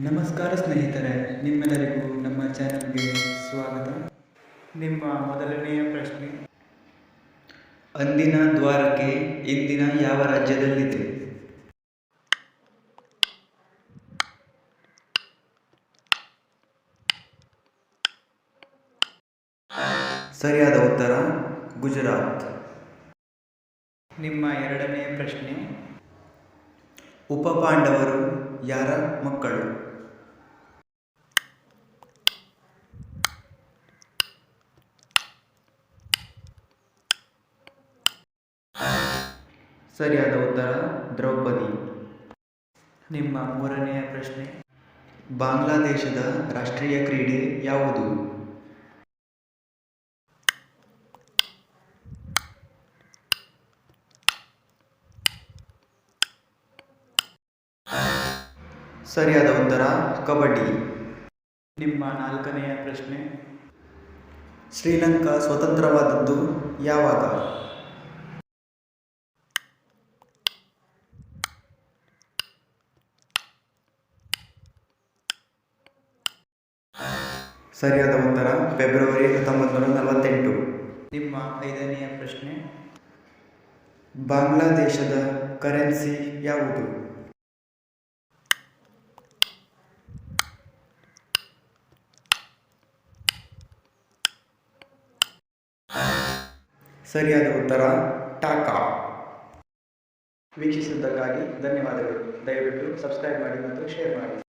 ನಮಸ್ಕಾರ ಸ್ನೇಹಿತರೆ, ನಿಮ್ಮೆಲ್ಲರಿಗೂ ನಮ್ಮ ಚಾನಲ್ಗೆ ಸ್ವಾಗತ. ನಿಮ್ಮ ಮೊದಲನೆಯ ಪ್ರಶ್ನೆ, ಅಂದಿನ ದ್ವಾರಕೆ ಇಂದಿನ ಯಾವ ರಾಜ್ಯದಲ್ಲಿದೆ? ಸರಿಯಾದ ಉತ್ತರ ಗುಜರಾತ್. ನಿಮ್ಮ ಎರಡನೆಯ ಪ್ರಶ್ನೆ, ಉಪಪಾಂಡವರು ಯಾರ ಮಕ್ಕಳು? ಸರಿಯಾದ ಉತ್ತರ ದ್ರೌಪದಿ. ನಿಮ್ಮ ಮೂರನೆಯ ಪ್ರಶ್ನೆ, ಬಾಂಗ್ಲಾದೇಶದ ರಾಷ್ಟ್ರೀಯ ಕ್ರೀಡೆ ಯಾವುದು? ಸರಿಯಾದ ಉತ್ತರ ಕಬಡ್ಡಿ. ನಿಮ್ಮ ನಾಲ್ಕನೆಯ ಪ್ರಶ್ನೆ, ಶ್ರೀಲಂಕಾ ಸ್ವತಂತ್ರವಾದದ್ದು ಯಾವಾಗ? ಸರಿಯಾದ ಉತ್ತರ ಫೆಬ್ರವರಿ 1948. ನಿಮ್ಮ ಐದನೆಯ ಪ್ರಶ್ನೆ, ಬಾಂಗ್ಲಾದೇಶದ ಕರೆನ್ಸಿ ಯಾವುದು? ಸರಿಯಾದ ಉತ್ತರ ಟಾಕಾ. ವೀಕ್ಷಿಸಿದ್ದಕ್ಕಾಗಿ ಧನ್ಯವಾದಗಳು. ದಯವಿಟ್ಟು ಸಬ್ಸ್ಕ್ರೈಬ್ ಮಾಡಿ ಮತ್ತು ಶೇರ್ ಮಾಡಿ.